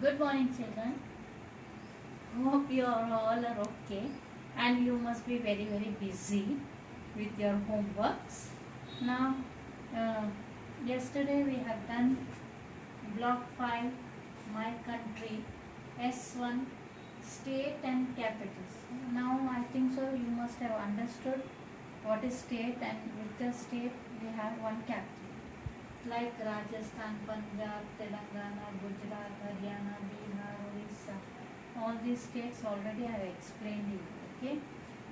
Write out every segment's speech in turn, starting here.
Good morning, children. Hope you are all are okay, and you must be very busy with your homeworks. Now, uh, yesterday we have done Block 5, My Country, S1, State and Capitals. Now I think so you must have understood what is state, and with the state we have one capital. Like Rajasthan, Punjab, Telangana, Gujarat, Haryana, Bihar, Orissa. All these states already I have explained you. Okay.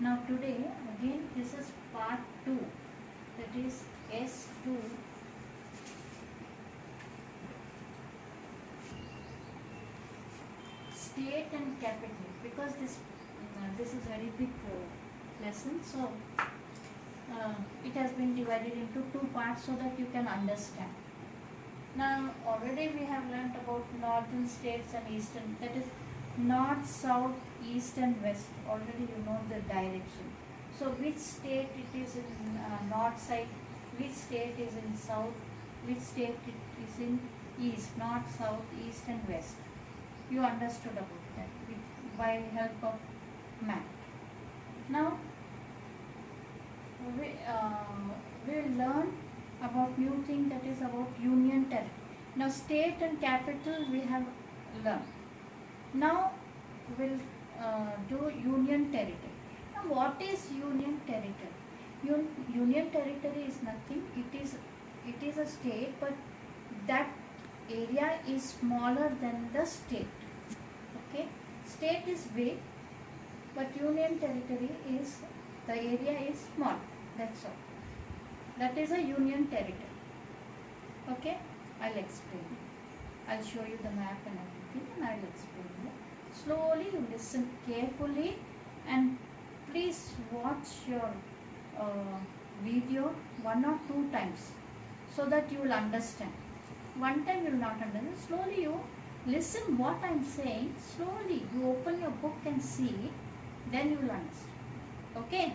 Now today again this is part 2. That is S2. State and capital, because this is very big lesson, so it has been divided into 2 parts so that you can understand. Now already we have learnt about northern states and eastern, that is north, south, east and west. Already you know the direction. So which state it is in north side, which state is in south, which state it is in east, north, south, east and west. You understood about that by help of map. Now we will learn about new thing, that is about union territory. Now state and capital we have learned. Now we'll do union territory. Now what is union territory? Union territory is nothing. It is a state, but that area is smaller than the state. Okay, state is big, but union territory is, the area is small. That's all. That is a union territory. Okay, I'll explain. I'll show you the map and everything, and I'll explain you. Slowly you listen carefully, and please watch your video 1 or 2 times so that you will understand. One time you will not understand. Slowly you listen what I am saying. Slowly you open your book and see, then you will understand. Okay?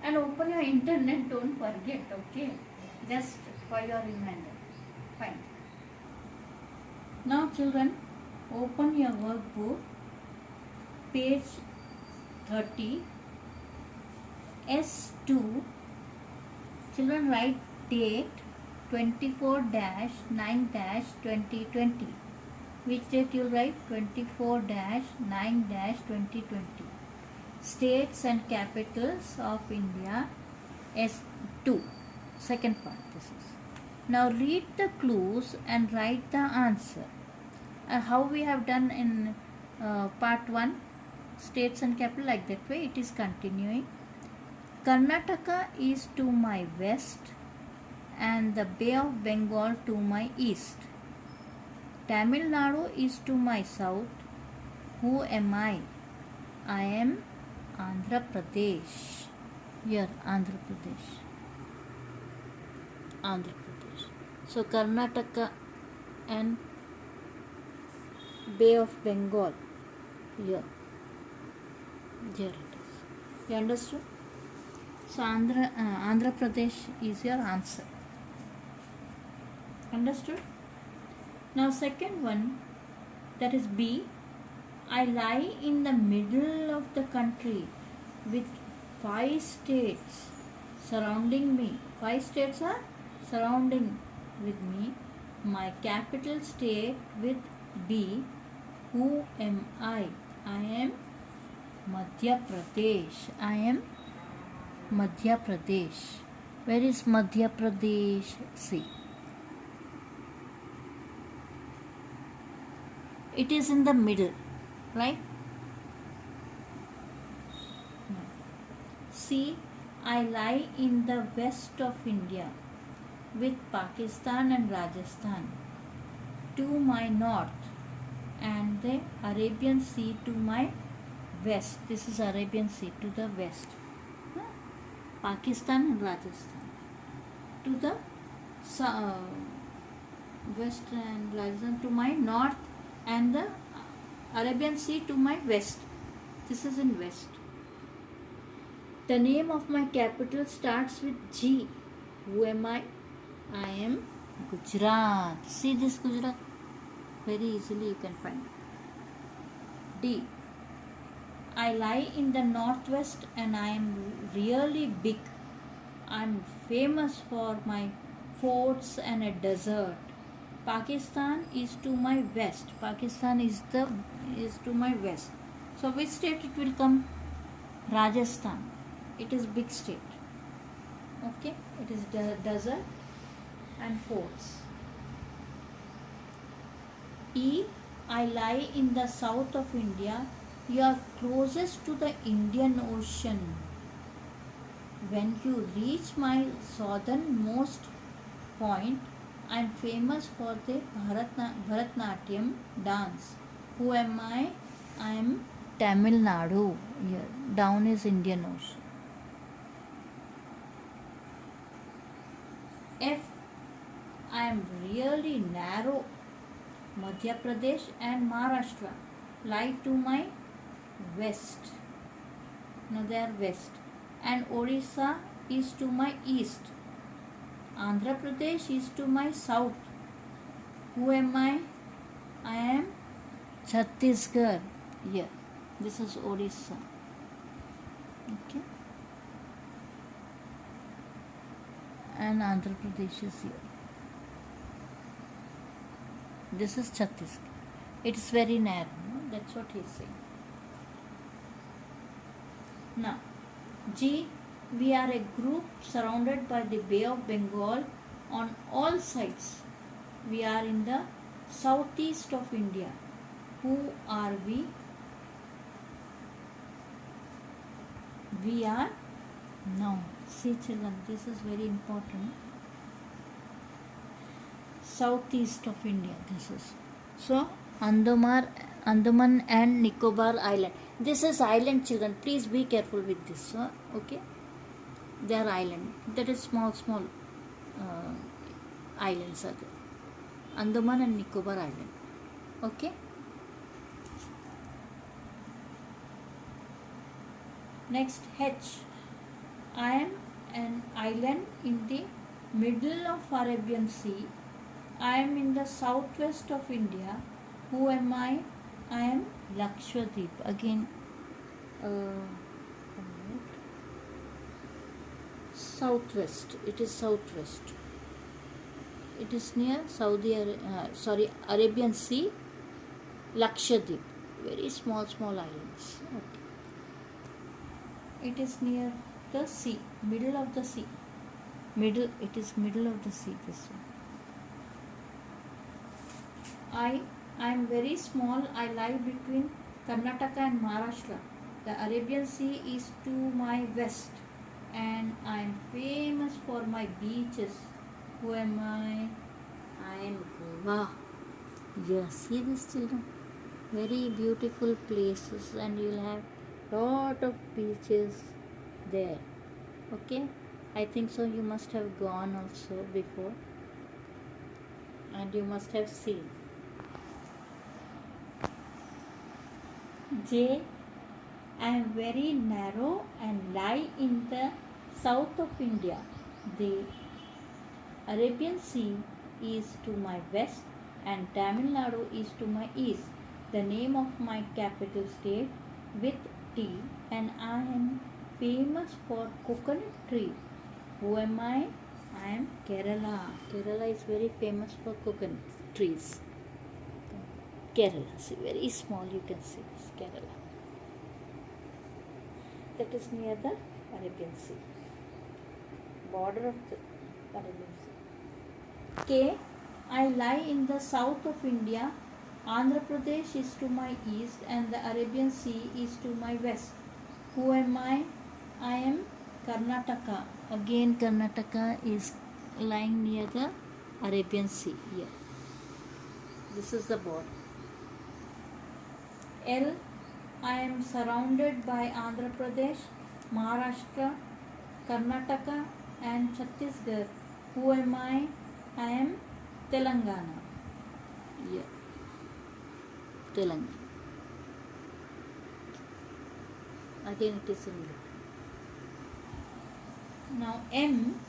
And open your internet, don't forget. Okay? Just for your reminder. Fine. Now children, open your workbook, page 30, S2. Children, write date 24-9-2020. Which date you will write? 24-9-2020. States and capitals of India, S2. Second part this is. Now read the clues and write the answer. How we have done in part 1, states and capital, like that way it is continuing. Karnataka is to my west and the Bay of Bengal to my east. Tamil Nadu is to my south. Who am I? I am Andhra Pradesh. Here, Andhra Pradesh. Andhra Pradesh. So, Karnataka and Bay of Bengal. Here. Here it is. You understood? So, Andhra Pradesh is your answer. Understood? Now second one, that is B. I lie in the middle of the country with 5 states surrounding me. 5 states are surrounding with me. My capital state with B. Who am I? I am Madhya Pradesh. I am Madhya Pradesh. Where is Madhya Pradesh? See. It is in the middle, right? See, I lie in the west of India with Pakistan and Rajasthan to my north and the Arabian Sea to my west. This is Arabian Sea to the west. Pakistan and Rajasthan to the west and Rajasthan to my north and the Arabian Sea to my west. This is in west. The name of my capital starts with G. Who am I? I am Gujarat. See this Gujarat? Very easily you can find. D. I lie in the northwest and I am really big. I'm famous for my forts and a desert. Pakistan is to my west. Pakistan is to my west. So which state it will come? Rajasthan. It is big state. Okay, it is desert and forts. E. I lie in the south of India. You are closest to the Indian Ocean. When you reach my southernmost point, I am famous for the Bharatnatyam dance. Who am I? I am Tamil Nadu. Here, down is Indian Ocean. F. I am really narrow. Madhya Pradesh and Maharashtra lie to my west. No, they are west. And Odisha is to my east. Andhra Pradesh is to my south. Who am I? I am Chhattisgarh. Here. This is Odisha. Okay. And Andhra Pradesh is here. This is Chhattisgarh. It is very narrow. No? That's what he is saying. Now, G. We are a group surrounded by the Bay of Bengal on all sides. We are in the southeast of India. Who are we? We are, now, see children, this is very important. Southeast of India, this is. So, Andaman and Nicobar Island. This is island, children. Please be careful with this. Okay? They are island. That is small islands are there. Andaman and Nicobar Island. Okay? Next, H. I am an island in the middle of Arabian Sea. I am in the southwest of India. Who am I? I am Lakshadweep. Again, southwest. It is southwest. It is near Arabian Sea. Lakshadweep. Very small islands. Okay. It is near the sea, middle of the sea. It is middle of the sea, this one. I am very small. I lie between Karnataka and Maharashtra. The Arabian Sea is to my west. And I am famous for my beaches. Who am I? I am Goa. Yes, see this, children? Very beautiful places, and you will have lot of beaches there. Okay, I think so. You must have gone also before, and you must have seen. J. I am very narrow and lie in the south of India. The Arabian Sea is to my west and Tamil Nadu is to my east. The name of my capital state with T, and I am famous for coconut tree. Who am I? I am Kerala. Kerala is very famous for coconut trees. Kerala, see, very small, you can see this, Kerala. That is near the Arabian Sea, border of the Arabian Sea. K. I lie in the south of India. Andhra Pradesh is to my east and the Arabian Sea is to my west. Who am I? I am Karnataka. Again, Karnataka is lying near the Arabian Sea here. This is the border. L. I am surrounded by Andhra Pradesh, Maharashtra, Karnataka and Chhattisgarh. Who am I? I am Telangana. Yeah. Telangana. Again it is in blue. Now M.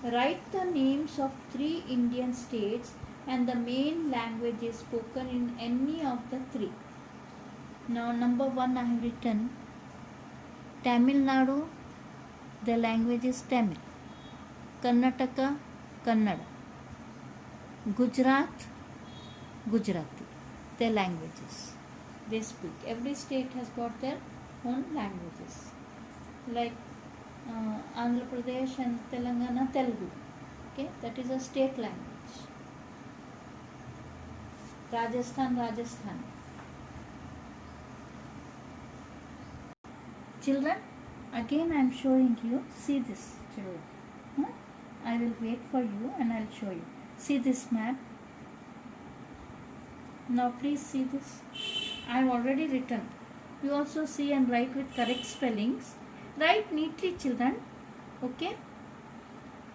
Write the names of 3 Indian states and the main language is spoken in any of the three. Now number 1 I have written Tamil Nadu, the language is Tamil. Karnataka, Kannada. Gujarat, Gujarati, their languages. They speak. Every state has got their own languages. Like Andhra Pradesh and Telangana, Telugu. Okay, that is a state language. Rajasthan, Rajasthan. Children, again I am showing you. See this, children. I will wait for you and I will show you. See this map. Now please see this. I have already written. You also see and write with correct spellings. Write neatly, children. Okay.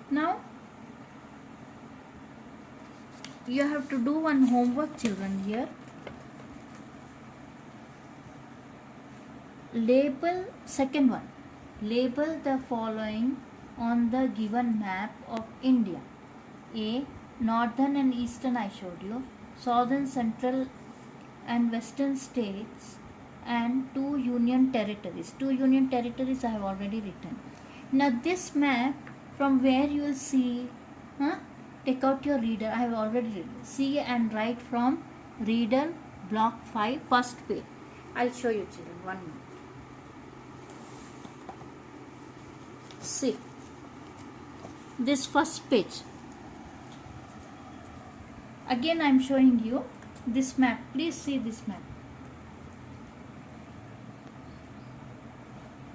Now you have to do one homework, children, here. Label, second one. Label the following on the given map of India. A. Northern and eastern I showed you. Southern, central and western states and 2 union territories. 2 union territories I have already written. Now this map, from where you will see, take out your reader. I have already written. See and write from reader block 5, first page. I will show you, children. 1 minute. See this first page. Again I am showing you this map. Please see this map.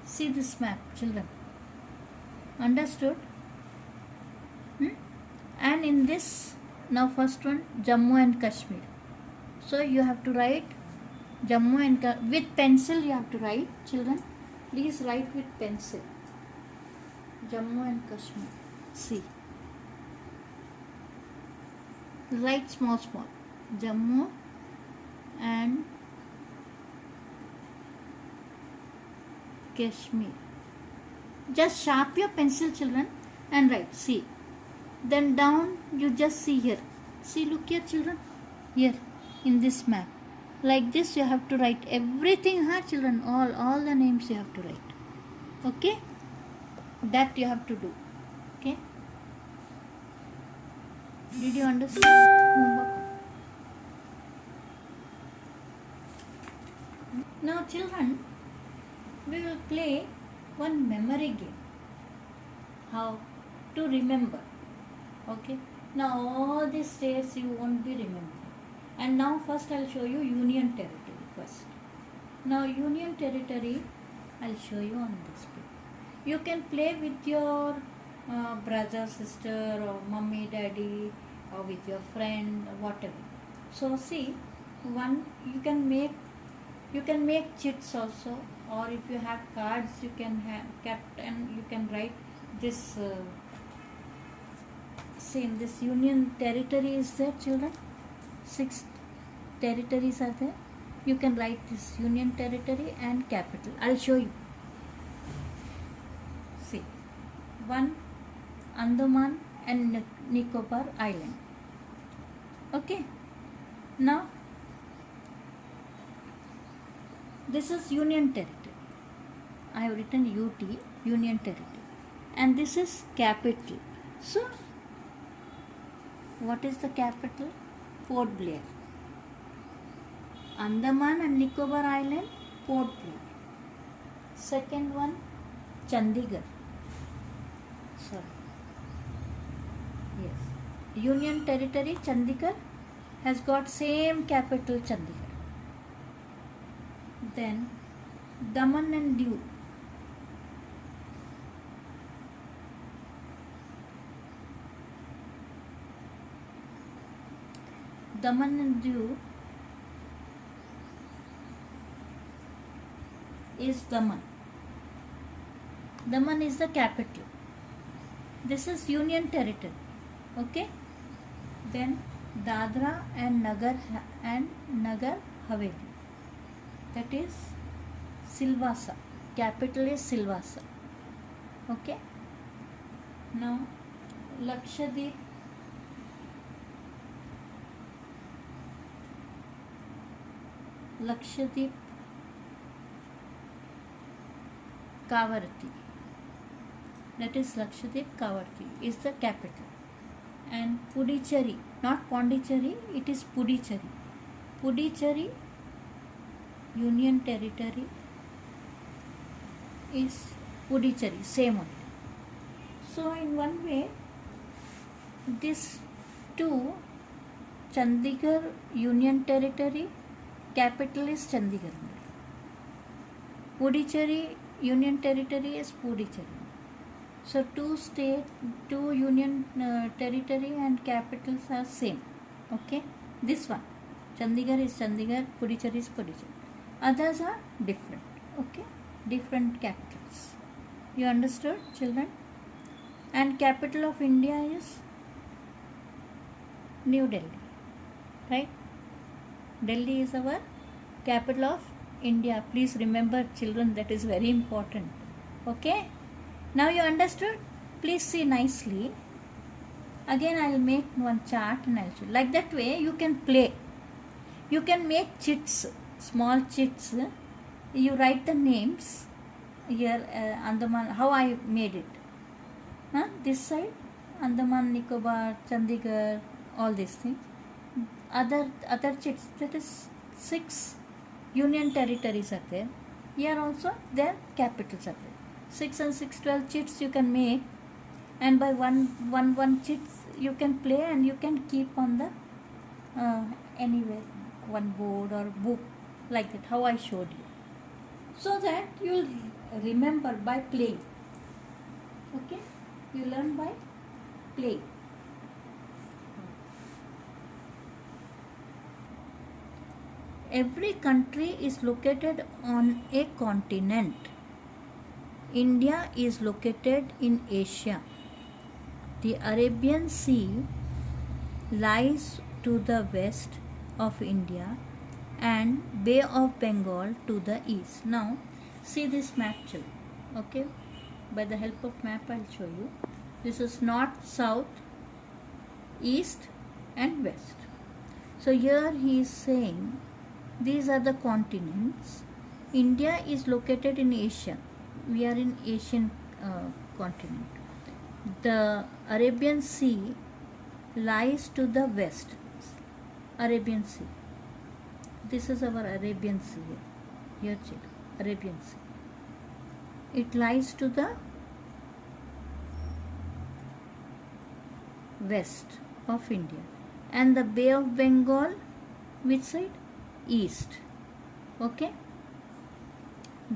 See this map, children. Understood? And in this, now first one, Jammu and Kashmir. So you have to write Jammu and with pencil you have to write, children. Please write with pencil. Jammu and Kashmir. See. Write small. Jammu and Kashmir. Just sharp your pencil, children, and write. See. Then down you just see here. See, look here, children. Here in this map. Like this you have to write everything, children. All the names you have to write. Okay? That you have to do. Okay? Did you understand homework? Now children, we will play one memory game. How to remember. Okay? Now all these states you won't be remembering. And now first I will show you union territory first. Now union territory I will show you on this page. You can play with your brother, sister, or mummy, daddy, or with your friend, or whatever. So see, one you can make chits also, or if you have cards, you can have kept and you can write this. See, in this union territory is there, children. 6 territories are there. You can write this union territory and capital. I'll show you. See, 1 Andaman and Nicobar Island. Okay. Now this is union territory. I have written UT, union territory, and this is capital. So what is the capital? Port Blair. Andaman and Nicobar Island, Port Blair. Second one, Chandigarh. Sorry. Yes. Union Territory, Chandigarh has got same capital, Chandigarh. Then Daman and Diu. Daman and Diu is Daman. Daman is the capital. This is Union Territory. Okay. Then Dadra and Nagar Haveli. That is Silvassa. Capital is Silvassa. Okay. Now Lakshadweep Lakshadweep Kavarti. That is Lakshadweep Kavarti is the capital. And Puducherry, not Pondicherry, it is Puducherry. Puducherry Union Territory is Puducherry, same only. So in one way, this two, Chandigarh Union Territory, capital is Chandigarh. Puducherry Union Territory is Puducherry. So two union territory and capitals are same. Okay, this one, Chandigarh is Chandigarh, Puducherry is Puducherry. Others are different. Okay, different capitals. You understood, children? And capital of India is New Delhi, right? Delhi is our capital of India. Please remember, children, that is very important. Okay? Now you understood? Please see nicely. Again I will make one chart and I will show. Like that way you can play. You can make chits, small chits. You write the names here, Andaman, how I made it. This side, Andaman, Nicobar, Chandigarh, all these things. Other chits, that is 6 union territories are there. Here also their capitals are there. 6 and 6, 12 chits you can make, and by one chits you can play, and you can keep on the anywhere, one board or book, like that, how I showed you, so that you will remember by playing. Okay, you learn by playing. Every country is located on a continent. India is located in Asia. The Arabian Sea lies to the west of India and Bay of Bengal to the east. Now see this map, children. Okay, by the help of map I will show you. This is north, south, east and west. So here he is saying these are the continents. India is located in Asia. We are in Asian continent. The Arabian Sea lies to the west. Arabian Sea. This is our Arabian Sea. Here, children, Arabian Sea. It lies to the west of India. And the Bay of Bengal, which side? East. Okay.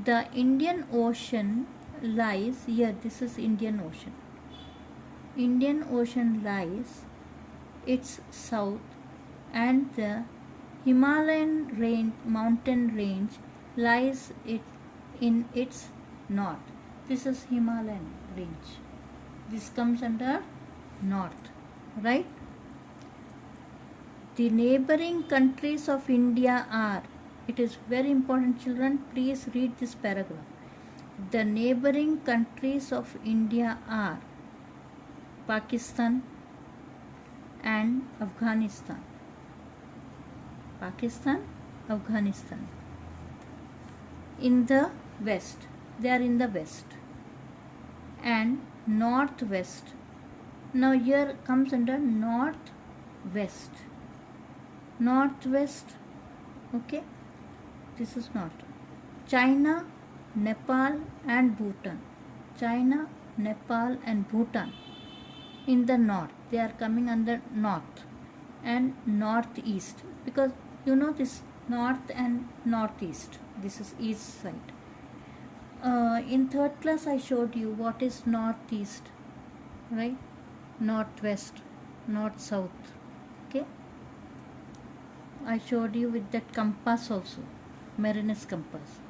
The Indian Ocean lies here. This is Indian Ocean. Indian Ocean lies its south, and the Himalayan mountain range lies in its north. This is Himalayan range. This comes under north, right? The neighboring countries of India are, it is very important, children, please read this paragraph. The neighboring countries of India are Pakistan and Afghanistan. Pakistan, Afghanistan. In the west, they are in the west. And northwest. Now here comes under northwest. Northwest, okay, this is north. China, Nepal and Bhutan. China, Nepal and Bhutan in the north. They are coming under north and northeast, because you know this north and northeast. This is east side. In third class I showed you what is northeast, right? Northwest, north south. Okay, I showed you with that compass also, Marinus compass.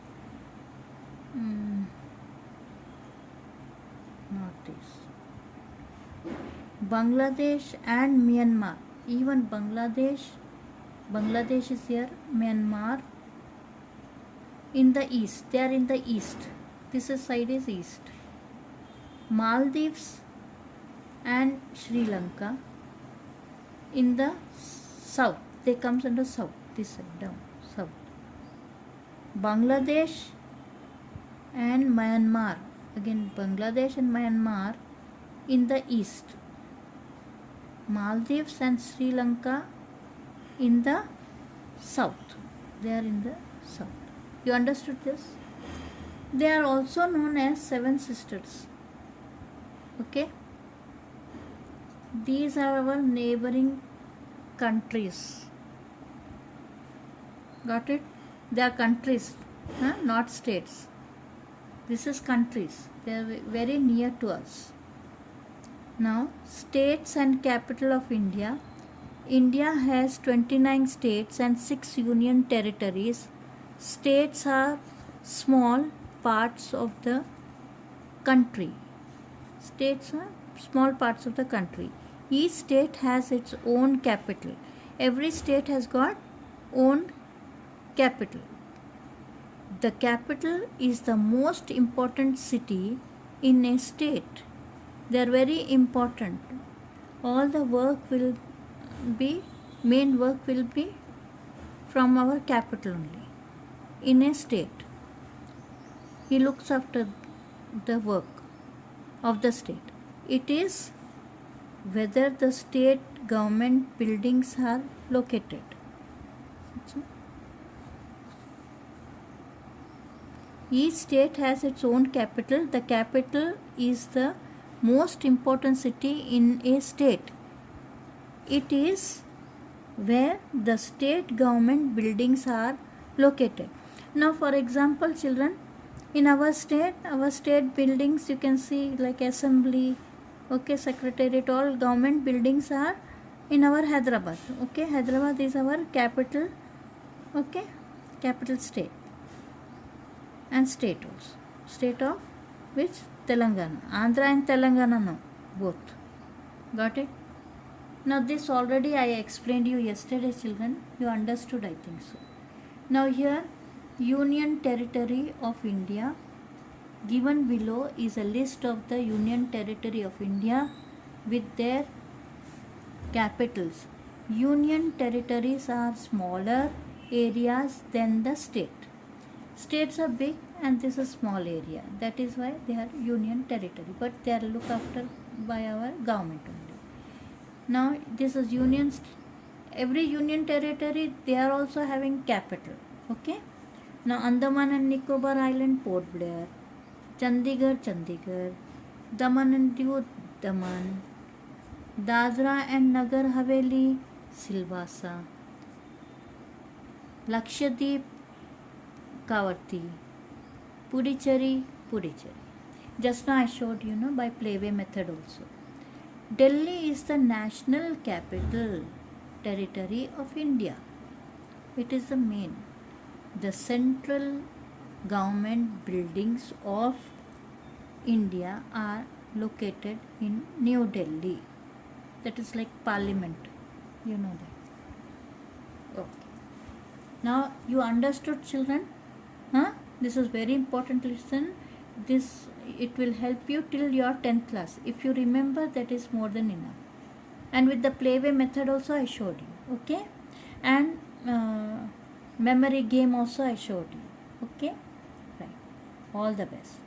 Northeast. Bangladesh and Myanmar. Even Bangladesh is here. Myanmar in the east. They are in the east. This side is east. Maldives and Sri Lanka in the south. They comes under south. This side down south. Bangladesh and Myanmar. Again, Bangladesh and Myanmar in the east. Maldives and Sri Lanka in the south. They are in the south. You understood this? They are also known as Seven Sisters. Okay? These are our neighboring countries. Got it? They are countries, not states. This is countries. They are very near to us. Now, states and capital of India. India has 29 states and 6 union territories. States are small parts of the country. States are small parts of the country. Each state has its own capital. Every state has got own capital. The capital is the most important city in a state. They are very important. All the main work will be from our capital only. In a state, he looks after the work of the state. It is whether the state government buildings are located. Each state has its own capital. The capital is the most important city in a state. It is where the state government buildings are located. Now, for example, children, in our state buildings, you can see like assembly, okay, secretariat, all government buildings are in our Hyderabad. Okay, Hyderabad is our capital, okay, capital state and state also. State of which? Telangana. Andhra and Telangana now, both. Got it? Now this already I explained you yesterday, children. You understood, I think so. Now here, Union Territory of India. Given below is a list of the Union Territory of India with their capitals. Union territories are smaller areas than the state. States are big and this is small area. That is why they are Union Territory. But they are looked after by our government only. Now this is every Union Territory, they are also having capital. Okay. Now Andaman and Nicobar Island, Port Blair. Chandigarh, Daman and Diu, Daman, Dadra and Nagar Haveli, Silvassa, Lakshadweep, Kavatti, Puducherry. Just now I showed you by playway method also. Delhi is the national capital territory of India. It is the main. The central government buildings of India are located in New Delhi. That is like Parliament. You know that. Okay. Now you understood, children? This is very important lesson. It will help you till your 10th class. If you remember, that is more than enough. And with the playway method also I showed you. Okay. And memory game also I showed you. Okay. Right. All the best.